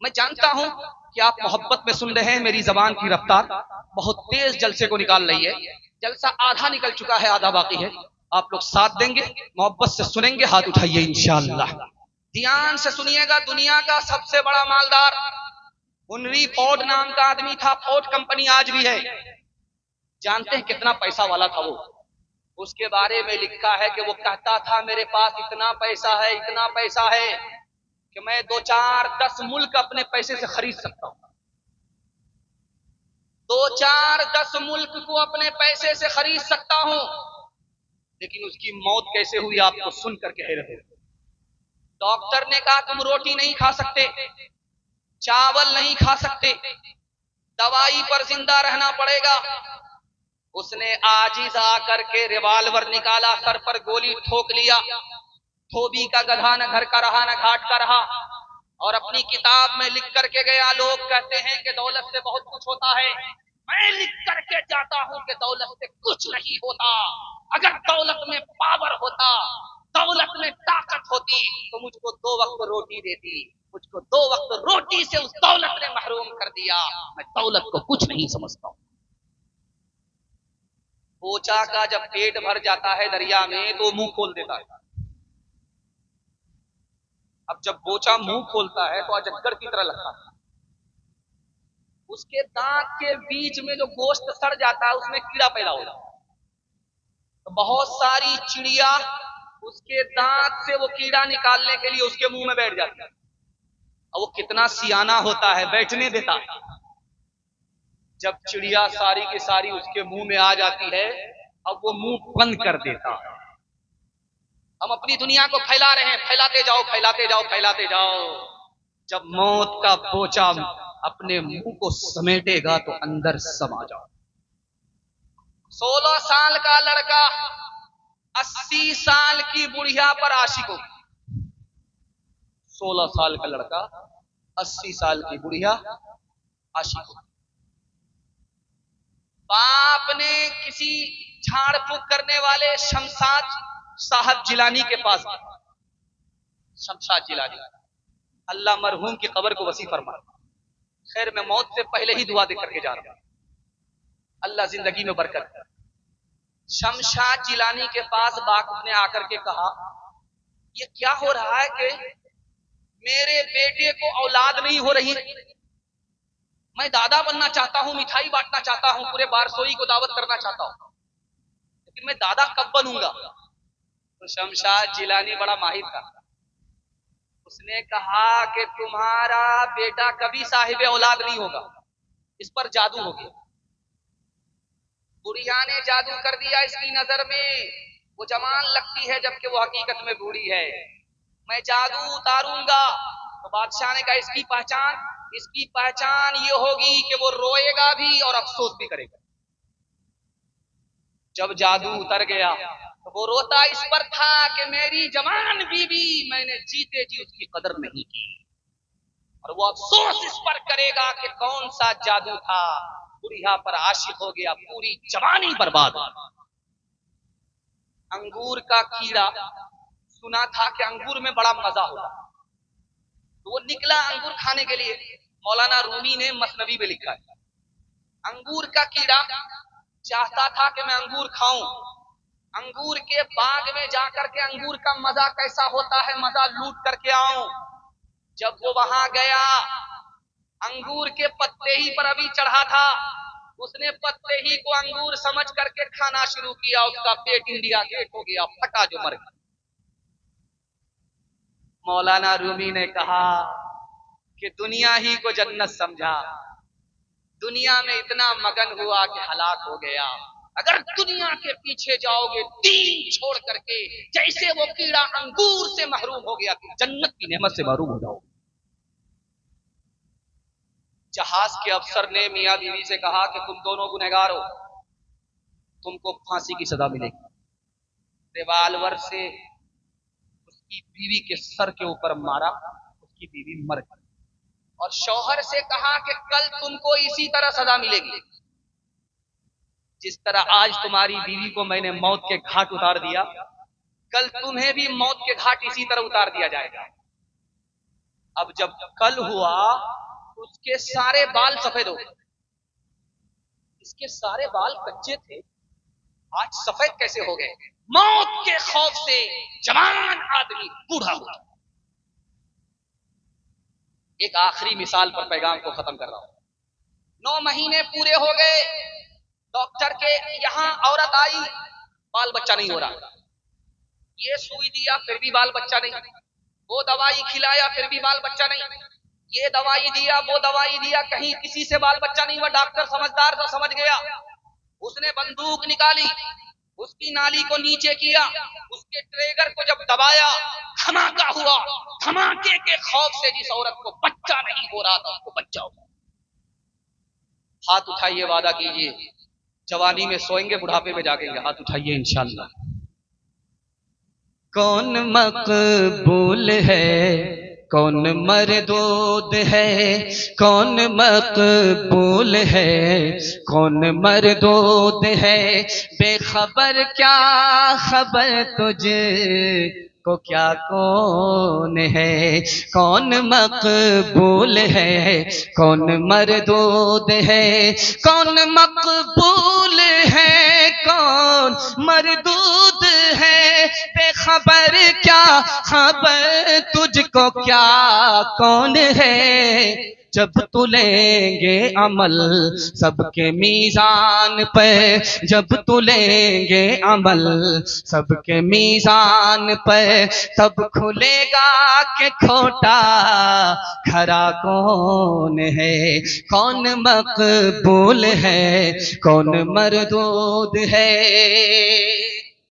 मैं जानता हूं कि आप मोहब्बत में सुन रहे हैं, मेरी जबान की रफ्तार बहुत तेज जलसे को निकाल रही है। जलसा आधा निकल चुका है, आधा बाकी है। आप लोग साथ देंगे, मोहब्बत से सुनेंगे, हाथ उठाइए इंशाअल्लाह। ध्यान से सुनिएगा। दुनिया का सबसे बड़ा मालदार हेनरी फोर्ड नाम का आदमी था। फोर्ड कंपनी आज भी है। जानते हैं कितना पैसा वाला था वो? उसके बारे में लिखा है कि वो कहता था, मेरे पास इतना पैसा है, इतना पैसा है कि मैं 2-4-10 मुल्क अपने पैसे से खरीद सकता हूं। 2-4-10 मुल्क को अपने पैसे से खरीद सकता हूं। लेकिन उसकी मौत कैसे हुई आपको सुन करके हैरत है। डॉक्टर ने कहा तुम रोटी नहीं खा सकते, चावल नहीं खा सकते, दवाई पर जिंदा रहना पड़ेगा। उसने आजिज आकर के रिवाल्वर निकाला, सर पर गोली ठोक लिया। धोबी का गधा न घर का रहा न घाट का रहा, और अपनी किताब में लिख करके गया। लोग कहते हैं कि दौलत से बहुत कुछ होता है, मैं लिख करके जाता हूं कि दौलत से कुछ नहीं होता। अगर दौलत में पावर होता, दौलत में ताकत होती तो मुझको 2 वक्त रोटी देती। मुझको 2 वक्त रोटी से उस दौलत ने महरूम कर दिया। मैं दौलत को कुछ नहीं समझता हूं। बोचा का जब पेट भर जाता है दरिया में तो मुंह खोल देता है। अब जब बोचा मुंह खोलता है तो अजगर की तरह लगता है। उसके दांत के बीच में जो गोश्त सड़ जाता है उसमें कीड़ा पैदा हो जाता है। तो बहुत सारी चिड़िया उसके दांत से वो कीड़ा निकालने के लिए उसके मुंह में बैठ जाती है। और वो कितना सियाना होता है, बैठने देता है। जब चिड़िया सारी की सारी उसके मुंह में आ जाती है, अब वो मुंह बंद कर देता है। हम अपनी दुनिया को फैला रहे हैं, फैलाते जाओ, फैलाते जाओ, फैलाते जाओ। जब मौत का बोचा अपने मुंह को समेटेगा तो अंदर समा जाओ। 16 साल का लड़का 80 साल की बुढ़िया पर आशिक हो। 16 साल का लड़का 80 साल की बुढ़िया आशिक हो। बाप ने किसी झाड़ फूक करने वाले शमशाद साहब जिलानी के पास, शमशाद जिलानी, अल्लाह मरहूम की कब्र को वसी फरमा। खैर मैं मौत से पहले ही दुआ दे करके जा रहा हूं, अल्लाह जिंदगी में बरकत। शमशाद जिलानी के पास बाप ने आकर के कहा, ये क्या हो रहा है कि मेरे बेटे को औलाद नहीं हो रही। मैं दादा बनना चाहता हूं, मिठाई बांटना चाहता हूं, पूरे बारसोई को दावत करना चाहता हूं, लेकिन मैं दादा कब बनूंगा? तो शमशाद जिलानी बड़ा माहिर था। उसने कहा कि तुम्हारा बेटा कभी साहिब औलाद नहीं होगा, इस पर जादू हो गया। बुढ़िया ने जादू कर दिया इसकी नजर में। वो जवान लगती है जबकि वो हकीकत में बूढ़ी है। मैं जादू उतारूंगा। तो बादशाह ने कहा इसकी पहचान ये होगी कि वो रोएगा भी और अफसोस भी करेगा। जब जादू उतर गया तो वो रोता इस पर था कि मेरी जवान बीवी मैंने जीते जी उसकी कदर नहीं की, और वो अफसोस इस पर करेगा कि कौन सा जादू था। बुढ़िया पर आशिक हो गया, पूरी जवानी बर्बाद। अंगूर का कीड़ा, सुना था कि अंगूर में बड़ा मजा होता, तो वो निकला अंगूर खाने के लिए। मौलाना रूमी ने मसनवी में लिखा है, अंगूर का कीड़ा चाहता था कि मैं अंगूर खाऊं। अंगूर के बाग में जाकर के अंगूर का मजा कैसा होता है, मजा लूट करके आऊं। जब वो वहां गया, अंगूर के पत्ते ही पर अभी चढ़ा था, उसने पत्ते ही को अंगूर समझ करके खाना शुरू किया। उसका पेट इंडिया गेट हो गया, फटा जो मर गया। मौलाना रूमी ने कहा कि दुनिया ही को जन्नत समझा, दुनिया में इतना मगन हुआ कि हलाक हो गया। अगर दुनिया के पीछे जाओगे दीन छोड़ करके, जैसे वो कीड़ा अंगूर से महरूम हो गया, तुम जन्नत की नेमत से महरूम हो जाओगे। जहाज के अफसर ने मियां बीवी से कहा कि तुम दोनों गुनहगार हो, तुमको फांसी की सजा मिलेगी। रिवाल्वर से उसकी बीवी के सर के ऊपर मारा, उसकी बीवी मर गई। और शौहर से कहा कि कल तुमको इसी तरह सजा मिलेगी, जिस तरह आज तुम्हारी बीवी को मैंने मौत के घाट उतार दिया, कल तुम्हें भी मौत के घाट इसी तरह उतार दिया जाएगा। अब जब कल हुआ उसके सारे बाल सफेद हो गए, इसके सारे बाल कच्चे थे, आज सफेद कैसे हो गए? मौत के खौफ से जवान आदमी बूढ़ा हुआ। एक आखिरी मिसाल पर पैगाम को खत्म कर रहा हूं। 9 महीने पूरे हो गए, डॉक्टर के यहां औरत आई, बाल बच्चा नहीं हो रहा। ये सुई दिया फिर भी बाल बच्चा नहीं, वो दवाई खिलाया फिर भी बाल बच्चा नहीं, ये दवाई दिया वो दवाई दिया, कहीं किसी से बाल बच्चा नहीं हुआ। डॉक्टर समझदार था, समझ गया, उसने बंदूक निकाली, उसकी नाली को नीचे किया, उसके ट्रेगर को जब दबाया, धमाका हुआ। धमाके के खौफ से जिस औरत को बच्चा नहीं हो रहा था उसको बच्चा हुआ। हाथ उठाइए, वादा कीजिए, जवानी में सोएंगे, बुढ़ापे में जागेंगे। हाथ उठाइए इंशाअल्लाह। कौन मकबूल है, कौन मरदूद है, कौन मकबूल है, कौन मरदूद है, बेखबर क्या खबर तुझे को क्या कौन है, कौन मकबूल है, कौन मरदूद है, कौन मकबूल है, कौन मरदूद है, बेखबर क्या खबर तुझको क्या कौन है। जब तुलेंगे अमल सबके मीज़ान पे, जब तुलेंगे अमल सबके मीज़ान पे, तब खुलेगा कि खोटा खरा कौन है, कौन मकबूल है, कौन मरदूद है।